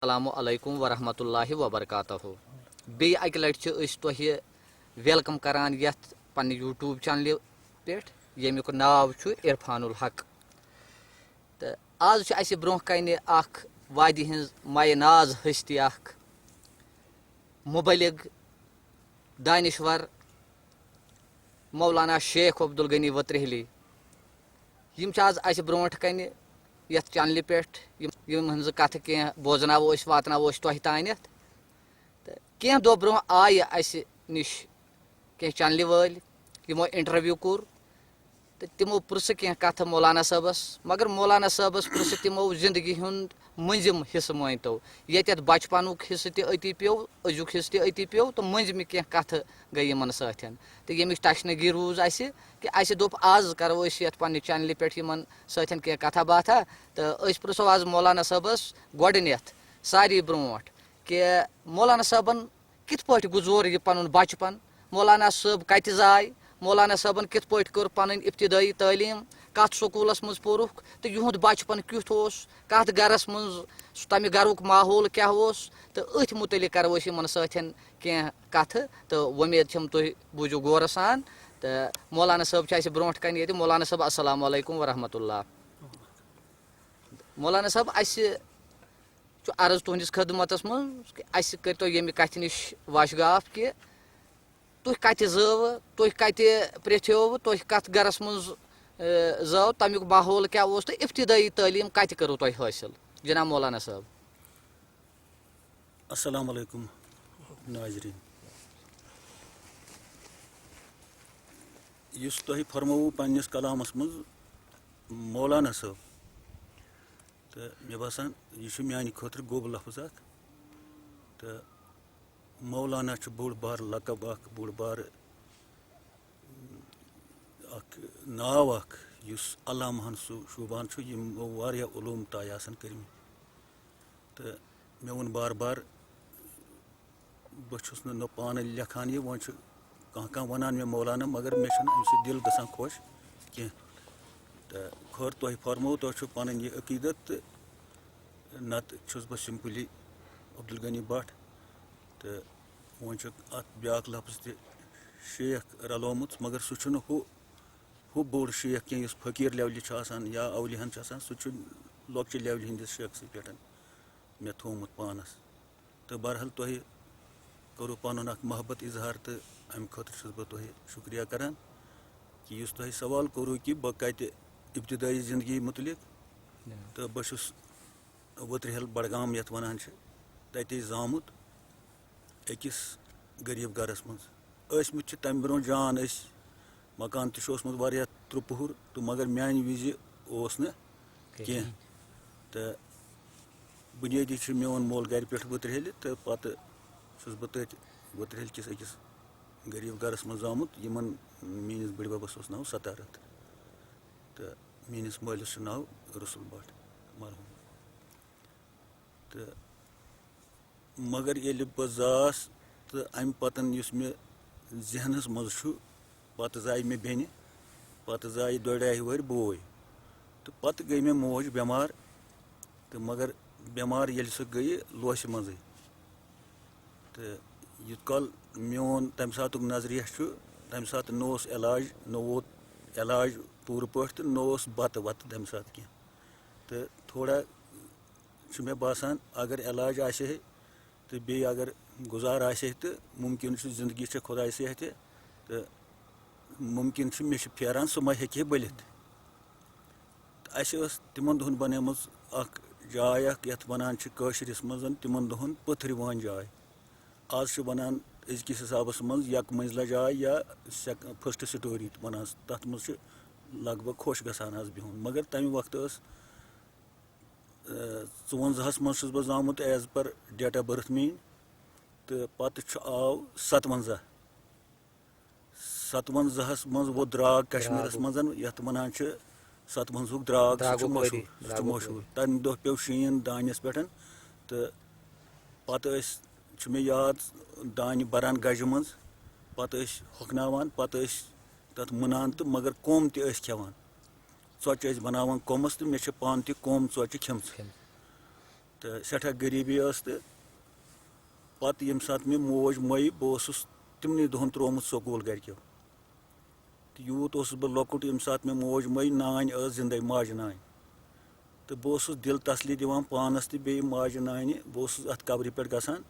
अस्सलामुअलैकुम वरहमतुल्लाहि वबरकातुहू बे अकि लटि तुह वेलकम करान यथ पन्ने यूट्यूब चैनल पे यमुक नाव इरफानुल हक। तो आज अस ब्रोह कन वादी हज माय नाज हस्ती मुबलिग दानिश्वर मौलाना शेख अब्दुल गनी वतरहली आज अस ब्रोह कन यथ चैनल पे हज कथ कह बोजनावो वातनावो तुह तानथ। तो कह दो ब्रोह आय अस निश कह चैनल वाल यमो इंटरव्यू कोर तो तिमो पुरस कह कथ मौलाना साहबस मगर मौलाना साहबस पुरस तिमो जिंदगी हुंद मंजिम हिस्स मानतो ये बचपनुक हिस्स अति पे अजुक हिस्स अति पे तो मंजम कह कथ गई इन सतन तो यमिच टशनगी रूज अस कि अस दोप आज करो ये पन्ने चैनल पे सतन कह कथा बाथा। तो पुरसो आज मौलाना साहबस गोडनथ सारी ब्रोट कि मौलाना साहबन कित पे गुजर यह पन बचपन, मौलाना साहब कत जाय, मौलाना साहबन कित पे कर पन इब्तदाई तालीम, कत स्कूलस मज पोरुख तो युद बचपन क्युथ कत गरस मज तम गरुक माहौल क्या तो अथ मुतलिक करो इन सतन कह कथ। तो उम्मीद छम तुम बूझो गौर सान। तो मौलाना साहब ब्रोट कन ये मौलाना साहब अस्सलाम वालेकुम वरहमतुल्लाह। मौलाना साहब अर्ज तुहस खदमतस मज अस कर यमि कथ निश वशगाफ कि तुह कत जव, तुह कत प्रेथ्योव, तुह कत गरस मज जव, तमुक माहौल क्या तो इब्तदाई तालीम कत करो तुह हासिल जनाब मौलाना साहब। अस्सलाम वालेकुम नाजरीन। युस तुह फरमोव पन्निस कलामस मज मौलाना साहब तो मे बसान यह मानी खतर गोब लफ्ज तो मौलाना बोड़ बार लकब बोड़ बार नाव अल्लाहन शूबान यमो वारिया उलूम ताय आसन कर्मि। तो मे वोन बार बार बहुस न पान लेखान यह वो कह वनान मे मौलाना मगर मे अम दिल गसान खुश कह। तो खैर तुह फरमो तुह पन यह अकीदत तो नत बह सिंपली अब्दुल गनी भट्ट। तो वो अत ब्याक लफ्ज त शेख रलोमुत मगर सह हु बोड़ शेख कह फकीर लेवल या अवलिहन सह लॉक्चि लेवल हंदिस शेखस पे मे थोमुत पानस। तो बहरहाल तुह करो पन मोहब्बत इजहार तो अम खतर बह तुह शुक्रिया करान कि तुह सवाल करो कि बह कत इब्तदाई जिंदगी मुतलिक। तो बहुस वतरहल बडगाम यथ वनान तत जामुत अकिस गरीब गरस मज तम ब्रो जान मकान तोसमुत वारिया त्रुपुहर तो मगर मानि विज कह। तो बुनियादी मोन मोल गर पे वतरहल तो पत बह तथ वतरहल किस अकिस गरीब गरस मज आमुत यमन मीनिस बड़बबस नाव सतारत तो मीनिस मालिस नाव रसुल भट्ट मरहूम। तो मगर ये बह जास तो अम पतन मे जहनस मज पत जाय मे बेन पत जाय 2.5 वहर बोय तो पत गई मे मोज बेमार। तो मगर बेमार ये सह गई लोस मज तो युत कल मोन तम सात नजरिया तम सात नोस इलाज न वोत इलाज पूर पे तो नोस बत वत तम सात कह। तो थोड़ा मे बासान अगर इलाज आसे तो बे अगर गुजार आसे तो मुमकिन जिंदगी खुदा सेहत तो मुमकिन मे फेरान सह मा हे बलित। तो तिमन दोहन बनेम जाय यथ वनान कशरिस मज तिमन दोहन पथर वान जाय आज वनान अजकिस हिसाबस मज यक मंजिला जाय या फर्स्ट स्टोरी वनान तथ मज लग भग खुश गसान आज बिहुन। मगर तम वक्त 54 मज बह जामुत एज पर डेट ऑफ बर्थ मीन तो पत आव 57 मज वो द्राग कश्मीरस मज यथ वनान 57 द्राग सह मशहूर तम दह पे शीन दानस पे तो पत मे याद दान बरान गज मज पत हकनावान पत तथ मुनान तो मगर कोम खेवान चौच बनावान कोमस तो मे पान कोम चौच खेम। तो सठा गरीबी तो पत यम सात मे मोज मई बहुत तिमन दोहन त्रोमुत स्कूल गरक्यो तो यूत बह लकुट यम सात मे मोज मई नान जिंदे माज नान तो बह दिल तसली दिवान पानस तो बे माज नान बह अत कब्र पे गसान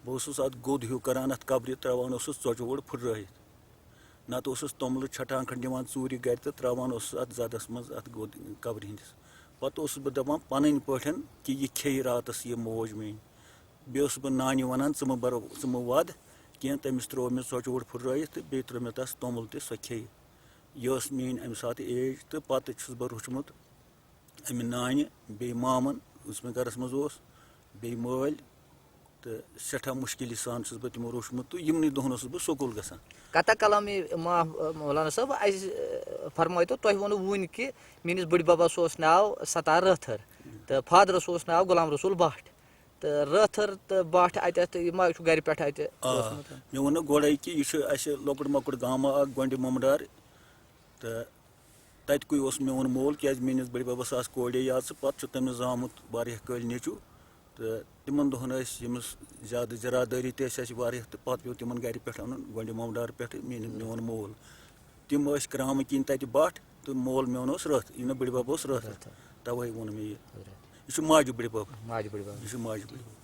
बह अत गोद हिू करान अत कब्र त्रावान चोचोड़ फुट नत तोमल छटान खंड दिवान चूर गर तो त्रावान अत जदस मज अत गोद कब्र हंदिस पत बह दपान पन पे कि यह खे रातस यह मोज मेन बे बह नानि वन षम वद कह तमिस त्रो मे चोचोड़ फुट तो बे त्रो मे तस तोमल तो सो खे यह मेन अमे सात एज तो पत बह रुचमुत अमे नानि बे मामन मे गरस मज बे मल तो सठा मुश्किल सान बह तमो रुचमुत तो यमन दोहन बह स्कूल गसान कता कलामी मौलाना साहब फरमाय तो तुम वो वन कि मेनिस बड़ बबस नाव सतार रथर तो फादरस नाव गुलाम रसूल भट्ट तो रथर तो भट्ट अत मा गर पे मे वो गोड़े कि यह लकुट मकुट गामा गोंड ममदार तो ततक मे वो मोल क्या मेनिस बड़ बबस कोड़े याद पे तमिस जामुत वारिया कल नेचू तो तिमन दोहन यमस ज्यादा जरादारी तो पे पे तिमन गर पे अन गोंड ममदार पे मे वो मोल तिम क्राम किन तत भट्ट तो मोल मे वो रथ यह बड़ बब रथ तवे वोन मे यह माजू बड़ बब यह माजू बड़ बब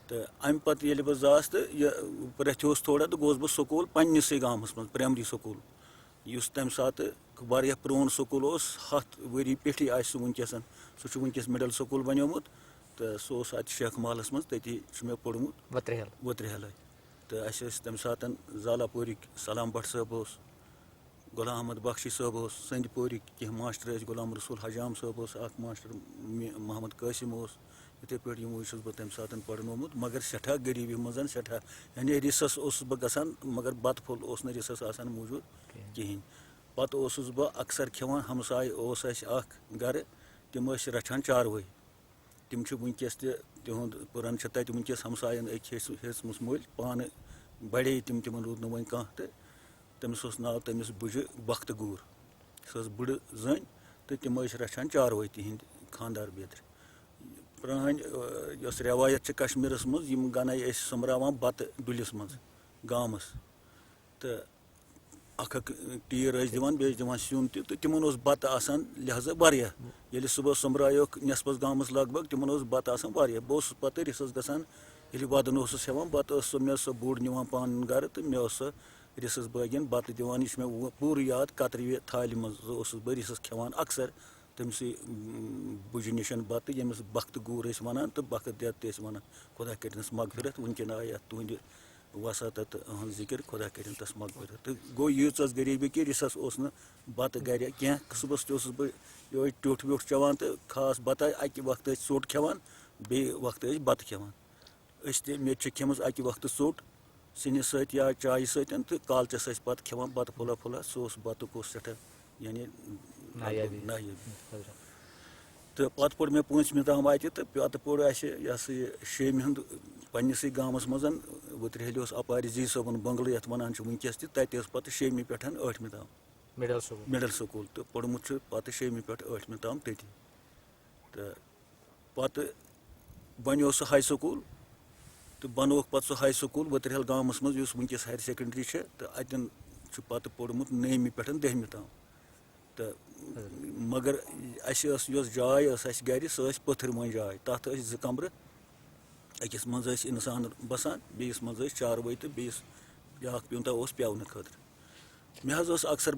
तो अमे पे ये बह जास तो प्रथ्योस थोड़ा तो गोस बह स्कूल पन्नस गामस मज प्राइमरी स्कूल इस तम सात वारिया प्रोन स्कूल 7 वरी पे सह वनकस सह वनकस मिडल स्कूल बनोमुत तो सह अत शेख महलस मज तती मे पोर्मुत वत्रहल तो तम सात जालापुरिक सलाम भट्ट साहब गुलाम अहमद बख्शी साहब संदपुरिक कह मास्टर गुलाम रसूल हजाम साहब मास्टर मोहम्मद कासिम इथे पे बह तम सात पढ़नोमुत मगर सठा गरीबी मज सठा यानी रिसस बह गसान मगर बत फुल रिसस आसान मौजूद कहें पत बह अक्सर खेवान हमसाय गर तम रचान चारवई तम वनकस तिहद पुरन तत वनकस हमसायन हेचमस मुल पान बड़े तिमन रूद न वन कह तो तमिस नाव तमिस बुझ बख्त गूर सह बुड़ जन तो तम रचान चारवई तिहद खानदार बेतर प्रान रवायत कश्मीरस मज गनाई समरावान बत डुलिस मज गामस तो अख टीर दिवान बे दिवान सिन तो तिमन बत आसान लिहाजा वारिया ये सुबह समरायोक नेसपस गामस लग भग तिमन बत आसान वारिया बह पे रिसस गसान ये वदन हेवान बत मे बुड़ निवान पान गर तो मे रिसस बागन बत दिवान यह मे पूर याद कतरवे थाल मज बह रिसस खेवान अक्सर तमस बुझ निशन बत यमिस बख्त गूर वन तो बख्त दत वन खुदा करनस मगफिरत वनकन आय तुहद वसात जिक्र खुदा कर तस मगफिरत तो गो यीच गरीबी कि रिसस बत गर कह सुबह बह ये ट्यूट व्यूट चवान तो खास बत अकि वक्त ोट खेवान बे वक्त बत खेवान मे खेम अकि वक्त ोट सिनिस सत या चाय सत तो कालचस पे खेवान बत फुला फुला सह बत सठा यानी नायाबी तो पे पोर मे 5वीं तम अत तो पे पोर यह 6वीं हूँ पन्नस गामस मज वत्रहल अपार जी सबन बंगल ये वन वनकस तत पे 6वीं पे 8वीं तम मिडल स्कूल तो पोर्मुत पे 6वीं पे 8वीं तम तती तो पे बनो सह हाई स्कूल तो बनोक पे सह हाई स्कूल वत्रहल गामस मज वनकस हायर सेकेंडरी तो अतन पे पोर्मुत 9वीं पे 10वीं तम तो मगर जाय गर सह पत्थर मं जाय तथ 2 कमर अकिस मज इंसान बसान बेस मज चारवई तो बेस ब्या प्यूंता पेवन खतर मे अक्सर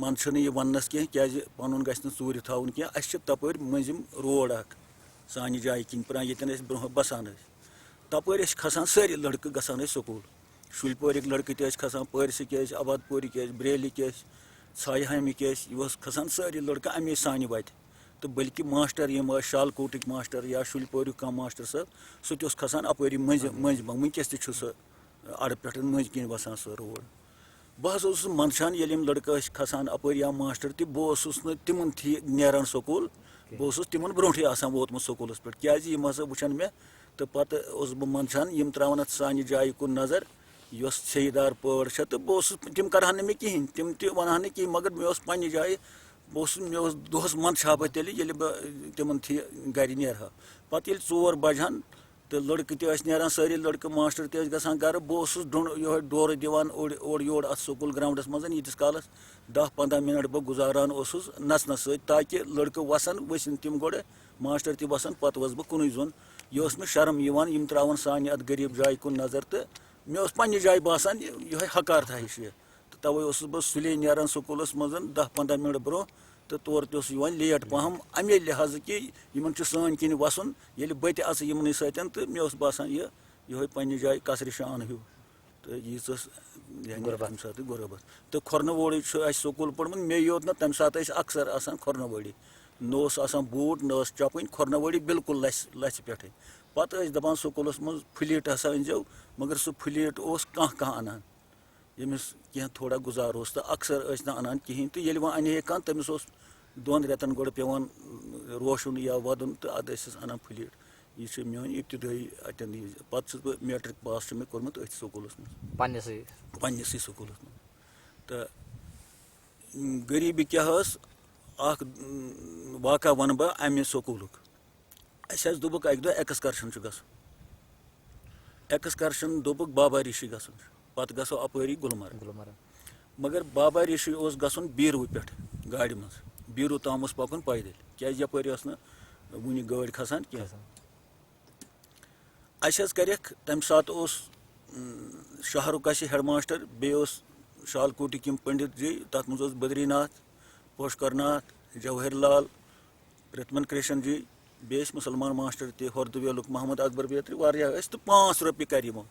मन यह वनस कह क्या पन गि चूर थवन कह तपर मजिम रोड सान जाय किन ये ब्रोह बसान तपर खसान सारे लड़क गसान स्कूल शुलपोरिक लड़क खसान पर्सिक आबादपुरिक ब्रेलिक छायहामिक यह खसान सारे लड़क अमे सान वत तो बल्कि मास्टर यम शालकोटिक मास्टर या शुलपोरिक कह मास्टर साहब सह खसान अपरी मज वनकस अड़ पे मज किन वसान सह रोड बह मंदान ये लड़क खसान अपर या मास्टर तह बह तिमन थी नेरान स्कूल बह तिमन ब्रोठे आसान वोतमुत स्कूलस पे क्या वुचन मे तो पे बह मंदान यम त्रावन अत सान जाय कुन नजर यस छेदार पड़ तो बह तिम करहन मे कहें तिम वन कहें मगर मे पन्ने जाए मे दोहस मंद छापा तेल तिमन थी गर नेरहा पे 4 बजहन तो लड़के तरान सारी लड़के मास्टर तसान गर बहुत यह डोर दिवान ओर योर अत स्कूल ग्राउंडस मज यीतिस कालस 10-15 मिनट बह गुजारान नचन ताकि लड़के वसन वसन तम गोड़ मास्टर त वसन पे बह कुन जोन यह मे शर्म यम त्रावन सान अत गरीब जाय कुन नजर तो मे पन्ने जाय बासान यह हकारता हिश तो तवे बह सुले नान स्कूलस मज 10-15 मिनट ब्रो तो तौर तन लेट पहम अमे लिहाज कि इन सान किन वसन ये बत अच यमन सतन तो मे बासान यह पन्ने जाय कसर शान हूँ तो यीच अमे सात गुरबत तो खोरनवोड़ी स्कूल पढ़मुत मे योत ना तम सात अक्सर आसान खोरनवोड़ी न बूट न चपन खोरनवोड़ी बिल्कुल लस पे पे दपान स्कूलस मज फ्लीट हसा अनजो मगर सह फ्लीट कह अनान यमिस कह थोड़ा गुजार तो अक्सर ना अनान कहें तो ये वह अने कह तमिस 2 रेतन गोड़ पेवान रोशुन या वदन तो अद अनान फ्लीट यह मोन इब्तदाई अतन पे बह मैट्रिक पास मे कोर्मुत अथ स्कूलस पन्नसै स्कूलस तो गरीबी क्या वाक़ा वन बह अमे स्कूलुक अस दोपुक अक दह एक्सकर्शन एक्सकर्शन दोपुक बाबा ऋषि गसन पत गसो अपरी गुलमर्ग मगर बाबा ऋषि गसन बीरू पे गाड़ी मज बीरू ताम पकुन पैदल क्या यपर वुनि गाड़ी खसान क्या अस करक तम सात शहरुक हेड मास्टर बे शालकोटिक पंडित जी तथ मज बद्रीनाथ पुष्कर नाथ जवाहर लाल रतमन कृष्ण जी बे मुसलमान मास्टर तर्दवेलुक मोहम्मद अकबर बेत्री वारिया तो 5 रुपये कर यमो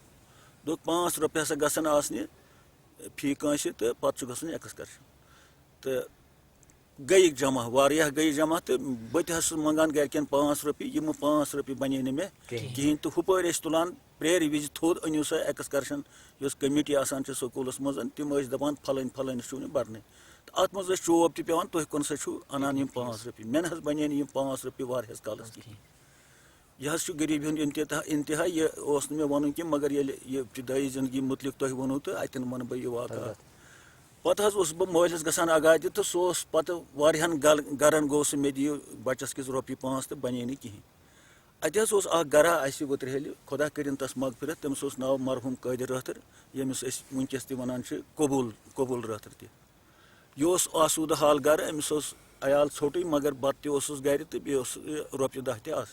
दो 5 रुपये हसा गसन आसने फी कंस तो पे गसन एक्सकर्शन तो गई जमा वारिया गई जमा तो बत मंगान गरकन 5 रुपये यम 5 रुपये बने मे कहें तो हुपर तुलान प्रेर विज थोद अनिव सा एक्सकर्शन कमेटी आसान स्कूलस मज तम दपान फलन फलन छू बरने तो अत मज चोब तवान तुह कुन सा अनान 5 रुपये मे न बने 5 रुपये वारियास कालस कहें यह गरीबी हूँ इंतहा यह मे वन कि मगर ये इब्तदाई जिंदगी मुतलिक तुह वो तो अतन वन बह यह वाक़ा पे बह मलिस गसान आगाह तो सह पे गरन गो सह मे दियो बचस किस रुपये 5 तो बने नी कहें अत गरा वुतरहल खुदा करिन तस मगफिरत तमिस नाव मरहूम कादिर रहतर यमिस वनकस वन कबूल रहतर यह आसूद हाल गर अमिस अयाल छोटे मगर बत गर तो बे रुपये 10 तस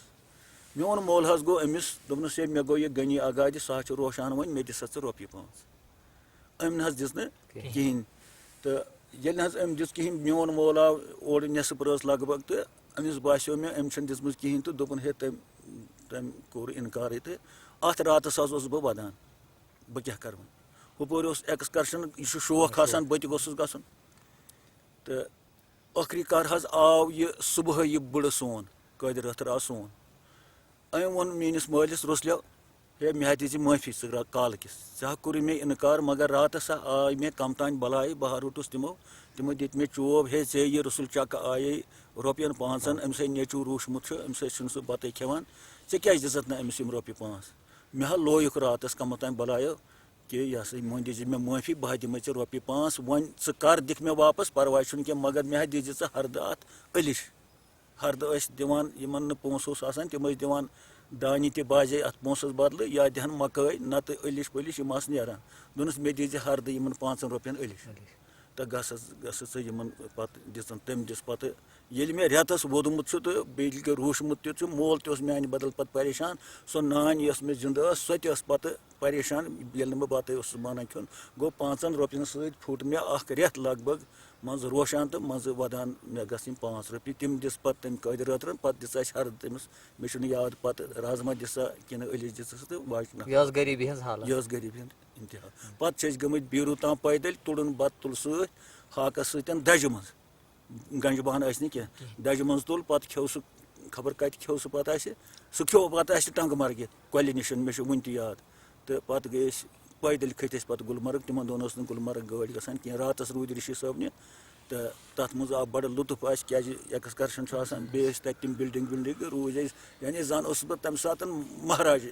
मोन मोल गो अमिस दोपनस मे गो यह गनी आगाह सह रोशान वन मे दिस रुपये 5 अम न दिस कहें तो ये अम दिस कहें मोन मोल आव ओर नेसफ रस लगभग तो अमिस बासो मे अम दिसम कहें तो दोपन हे तम कोर इनकार तो अत रातस बह वदान बह क्या कर हुपर एक्सकर्शन यह शौक आसान बत गोस गसन तो आखिरकार आव यह सुबह यह बड़ सोन कादिर रहतर आव सोन अम वो मेनिस मालिस रुसलो हे मे दिज माफी काल किस चा कोर मे इनकार मगर रात आय मे कम तान बलाय बह रुटुस तिमो दित मे चोब हे ऐ यह रसुल चक आये रुपयन 5 अम्स नेचू रूशमुत अम्स सह बत खेवान क्या दिसत ना अमिस रुपये 5 मे लोयुक रातस कम तान बलायो कि यह सा वो दिज मे माफी बह दिमे ऐ रुपये 5 वन कर दिख मे वापस परवाय क्या मगर मे दिज हरद अत अलिश हरद दिवान यमन पोस आसान तम दिवान दानी ते बाजे अत पोसस बदल या दहन मकई नत अलिश polish Yama Naran दोनस may these हरद इन 5 रुपयन अलिश तो गस पे दिसन तम दिस पे ये मे रेतस वोदमुत तो बे रूशमुत मोल ते मान बदल पे परेशान सो नान यस मे जिंद सो पे परेशान ये बत माना खुन गो 5 रुपयन सत फुट मे रेत लगभग मज रोशान तो मज वदान मे गस 5 रुपये तम दिस पे तम कादिर रहतर पे दिस हरद तमिस मे याद पे राजमा दिसा कि अलिश दिस तो वाच गरीबी गरीबी इंतहा पे गमत बीरू ताम पैदल तुड़न बत तुल सत हाकस सतन दज मज गंज बहन क्या दज मज तुल पे खेव सह खबर कत खेव सह पे सह खेव पे टंग मर्ग कोल निश मे वन याद तो पे गए पैदल खत पे गुलमर्ग तिमन दोन गुलमर्ग गाड़ी गसान कह रातस रूद ऋषि साहब तो तथ मज आव बड़ लुत्फ क्या एक्सकर्शन बे तम बिल्डिंग विल्डिंग रूज यानी जान बह तम सात महाराज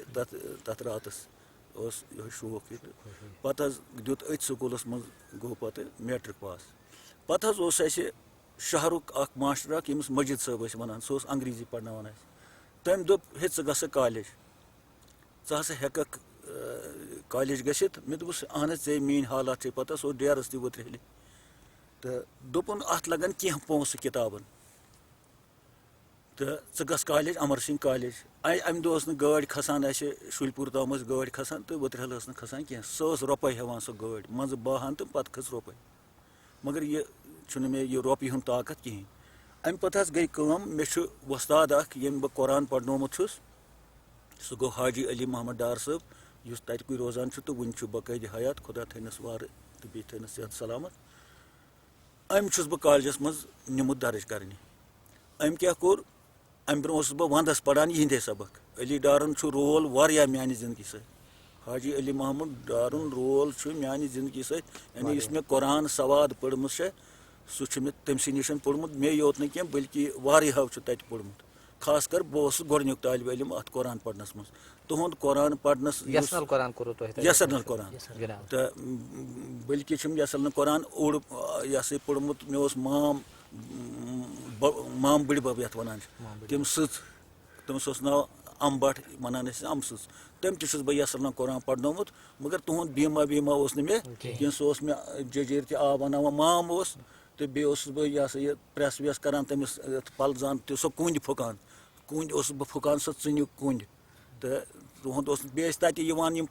तथ रातस यह शौक ये पे दुत अथ स्कूलस मज गो पे मैट्रिक पास पे शहरुक अख मास्टर अख यमिस मजिद साहब ٲسۍ वनान सह ओस अंग्रेजी पढ़नावन अस तम दोप हे च गस कॉलेज च हसा हेकक कॉलेज गसित मे दोपस अहन ऐ मीन हालात छे पता सो डेरस ति वोत्रेलि तो दोपन अत लगन कह पोंस किताबन तो च गस कॉलेज अमर सिंह कॉलेज अमि दो न गाड़ी खसान शुलपुर तम गाड़ी खसान तो वोत्रेल न खसान कह सह रुपये हेवान सो गाड़ी मज बाहन तो पत खस रुपये मगर ये मे यह रुपये हुंद ताकत कहें अमि पत गई कम मे वस्ताद अख यम बह कुरान पढ़नोमुत छुस सह गो हाजी अली मोहम्मद डार साहब युस ततकुई रोजान तो वन बकायद हयात खुदा थनस वार तो बी थनस सेहत सलामत अमि बह कॉलेजस मज निमुत दर्ज करने अमि क्या कोर अमि ब्रो बह वंदस पढ़ान यिंदे सबक अली डारन रोल वारिया म्यानि जिंदगी सहित हाजी अली मोहम्मद डारुन रोल म्यानि जिंदगी सहित यानी इस मे कुरान सवाद पढ़मुत सह मे तमसी निश पोर्मुत मे योत न कह बल्कि वारियाहो तत पोर्मुत खास कर बह गोडनुक तालिब इल्म अत कुरान पढ़नस मज तुहद कुरान पढ़नस यसनल कुरान तो बल्कि यसनल कुरान ओड यह पोर्मुत मे माम बड़ बब यथ वनान तम तमस नाव अम भट वनान अम सज तम तस बह यसनल कुरान पढ़नोमुत मगर तुहद बीमा मे कह सह मे जजीर त आब वनान माम तो बे बह यह प्रेस वेस करान तमिस पलजान तो सह कुंद फुकान कुंद बह फुकान सह चुनिक कुंद तो तुहद बे तत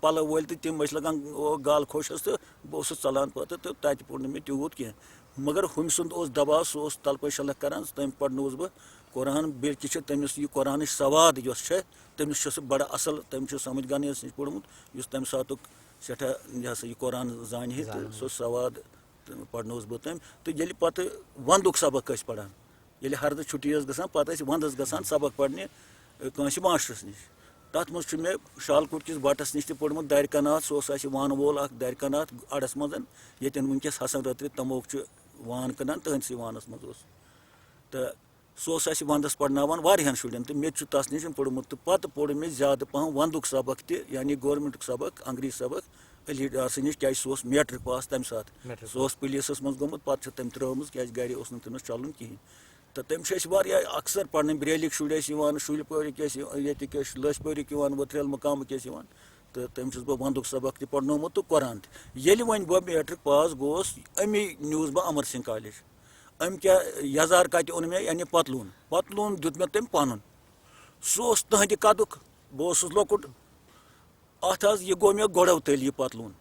पल वल तो तम लगान गाल खोशस तो बह चलान पत तो तत पोड़ मे तूत कह मगर हम सुंद दबाव सह तलप शलक करान तम पढ़नोस बह कुरान बल्कि तमिस यह कुरान सवाद तमिस बड़ असल तम समझ गन नश पोर्मुत तम सातुक सठा यह यह कुरान जान तो सह सवाद पढ़नोस बह तम तो ये पत वंदुक सबक पढ़ान ये हरद छुट्टी गसान पत वंदस गसान सबक पढ़ने कंस मास्टरस निश तथ मज मे शालकोट किस बटस निश पोर्मुत दरकनाथ सह वान वोल दरकनाथ अड़स मज ये वनकस हसन रत्रि तमोक वान कनान तहसी वानस मज तो सह वंदस पढ़नावान वारियान शुरन तो मे तस निश पोर्मुत तो पत पोड़ मे ज्यादा पहन वंदुक सबक यानी गवर्नमेंट सबक अंग्रेजी सबक अली डार निश क्या सह मैट्रिक पास तम सात सह पुलिसस मज गोमुत पत तम त्रमज क्या गाड़ी तमिस चलन कहें तो तम अक्सर पढ़ने ब्रेलिक शुर शुलपोरिक लसपोरिक वोत्रेल मुकाम तो तमिस बह वंदुक सबक त पढ़नोमुत तो कुरान ये वन बह मैट्रिक पास गोस अमी न्यूज बह अमर सिंह कॉलेज अम क्या यजार कत ओन मे यानी पतलून दुत मे तम पन सह तहद कदुक बह लकुट अत यह गो मे गोड़व तल यह पतलून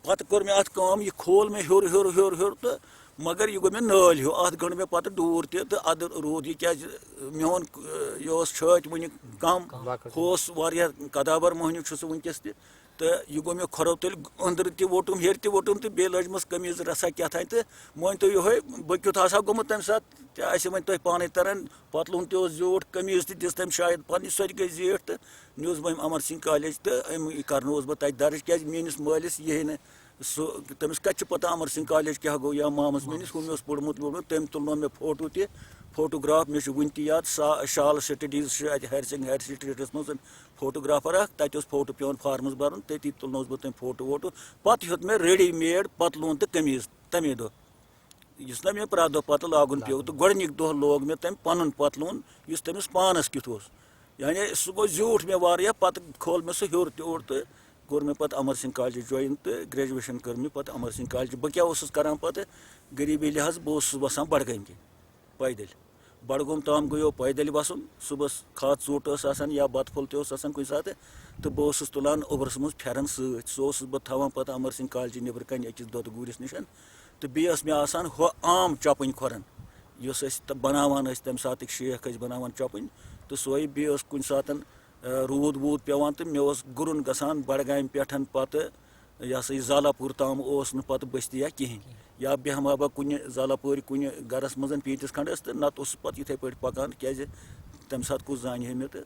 पत कर मे अत यह खोल मे हर हर हर हर तो मगर यह गो मे नाल हो अत गंड मे पत दूर तो अद रूद यह क्या मोन यह छत वन कम होस वारिया कदाबर मोहनिक वनकस तो यह गो मे खरव तल अंदर तोटुम हेर तोटुम तो बे लजमस कमीज रसा क्या तो मान तो ये बह क्युत आसा गोमुत तम सात तुम पाने तरन पतलून तो ज्यूट कमीज दिस तम शायद पन्नी सो गई जेठ तो न्यूज बह अमर सिंह कॉलेज तो करनोस बह तत दर्ज क्या मेनिस मालिस ये न तमिस कत पता अमर सिंह कॉलेज क्या गो या मामस मेनिस हम पोर्मुत तम तुलनो मे फोटो फोटोग्राफ मे वन याद शाल स्टडीज हायर स्टेटस मज फोटोग्राफर तत फोटो पे फार्मस भर तती तुलनोस बह तम फोटो वोटो पत हेत मे रेडी मेड पतलून तो कमीज तमे दो इस ना मे प्रा दह पत लागुन पे तो गोडनिक दह लोग मे तम पन पतलून इस तमिस पानस कित यानी सह गो ज्यूठ मे वारिया पत खोल मे सह हर तोड़ तो कोर मे पत अमर सिंह कॉलेज ज्वाइन तो ग्रेजुएशन कर मे पत अमर सिंह कॉलेज बह क्या करान पत गरीबी लिहाज बह बसान बड़गम कि पैदल बड़गुम ताम गयो पैदल बसन सुबह खाद चोट या बत फुल तन कुछ सात तो बह तुलान उबरस मज फेरन सह बह थवान पत अमर सिंह कॉलेज नबर कन अकिस दोद गूरिस निश तो बे मे आसान आम चपन खोरन इस बनावान तम सात शेख बनावान चपन तो सोई बे कुछ सात रूद वूद पेवान तो मे गुरुन गसान बड़गाम पे पत यह जालापुर ताम पत बस्तिया कहें या बेहमा बह कुन जालापुर कुन गरस मज पीतिस खंडस तो नत पत इथे पे पकान क्या तम सात कुछ जान मे तो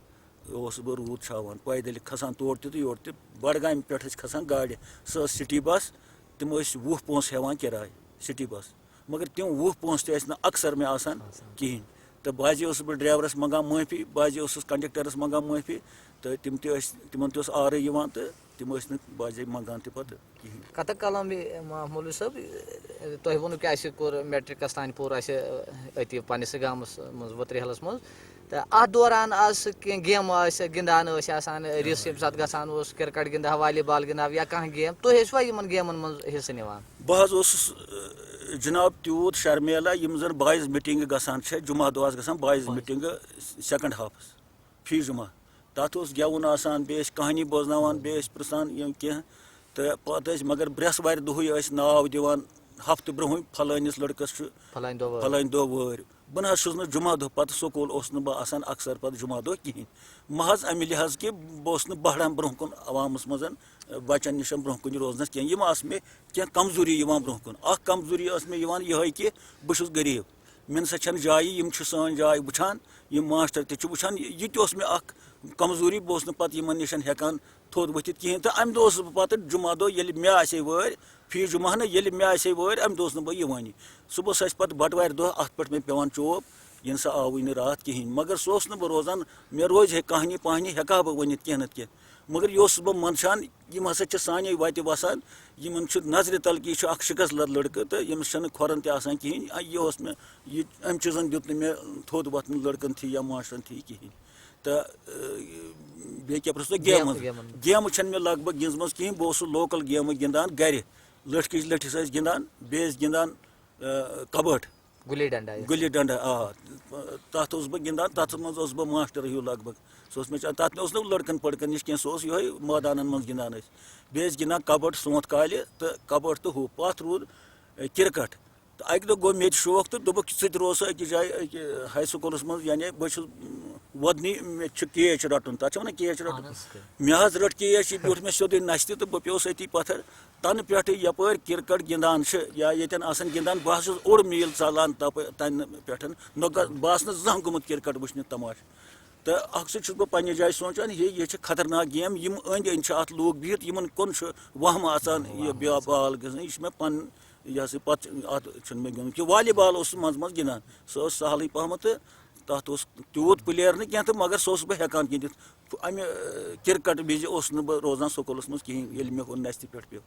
बह रूद छावान पैदल खसान तोड़ तो योर तो बड़गाम पे खसान गाड़ सह सिटी बस तम 20 पोंस हेवान किराय सिटी बस मगर तम 20 पोंस तो अक्सर मे आसान कहें तो बाजी बह ड्राइवरस मंगान माफी बाजी कंडक्टरस मंगान माफी तो तिमन आर तो तिम बाजे मंगान पे कहें कतक कलम मौलवी साहब तुह वो कोर मैट्रिकस तान पोर अति पन्निस गामस मज वत्रिहलस मज तो अत दौरान कह गेम गिंदान रिस ये सात गसान क्रिकेट गिंदा वालीबाल गिंदा या कह गेम तुह इन गेमन मज हिस्से निवान बह जनाब तूत शर्मेला यम जन बॉयज मीटिंग गसान जुमा दह गसान बॉयज मीटिंग सेकंड हाफस फी जुमा तथ गेवन आसान बे कहानी बोजनावान बे पृसान कह तो पे मगर बृहस्पति दुह नाव दिवान हफ्त ब्रोह फलानिस लड़कस फलान दह वर बह ना जुमा दह पे स्कूल बह अक्सर पे जुमा दह कहें महज अमे लिहाज कि बह बहरान ब्रोह कुन अवामस मज बचन निश ब्रोह कुन रोजनस कह मे कह कमजोरी ब्रोह कुन कमजोरी मे यह कि बहुत गरीब मे ना जाय सन जाय वुचान मास्टर तुचान यह मे कमजोरी बह पे निश हेकान थोद वथित कहें तो अमे दह पे जुमा दह ये मे आसे वर फी जुमा ना ये मे आसे वर अमे दह बह यवानी सुबह पे बटवार दह अत पे मे पेवान चोप इन सा आवी ना रात कहें मगर सह बह रोजान मे रोज है कहानी पहानी हेका बह वन कह नत मगर यह बह मंदान यम हसा साने वत वसान इन नजर तल कि यह शिकस लड़कि तो यमिस खोरन तहन कहें यह मे अम चीजन दुत मे थोद वथन लड़कन थी या मास्टरन थी कहें तो बे क्या प्रश्न गेम मे लग भग गिंजम कहें बह लोकल गेम गिंदान गर लठकिस लठिस गिंदान बे गिंदान कबट गुल्ली डंडा तथ बह गिंदान तथ मज बह मास्टर हूँ लग भग तथ मे लड़कन पड़कन निश कह सह यह मैदान मज गिंदान बे गिंदान कबट सोत काल तो कबट तो हूँ पथ रूद क्रिकेट तो अक दह गो मे शौक तो दोक रोज अकिस जाए हाई स्कूलस मज यानी बस वदनी मे कैच रटन तथा वन कैच रटन मे रट कैच यह ब्यूट मे सोद नस्त तो बह पेस अति पत्थर तन पे यपर क्रिकेट गिंदान या येन गिंदान बह ओड़ मील चलान तन पे बह जहां गोमुत क्रिकेट वुचन तमाश तो अक्सर बह पन्ने जाए सोचान यह खतरनाक गेम अंद अंद अत लूक बिहित इन कुन वहम आसान यह बाल यह मे पन यह पे मे गिंदन कि वालीबाल मज मज गिंदान सह सहल पहम तो तथ तूत प्लेयर न कह तो मगर सह बह हेकान गिंदित अमे क्रिकेट विज बह रोजान स्कूलस मज कहें ये मे नस्त पे पे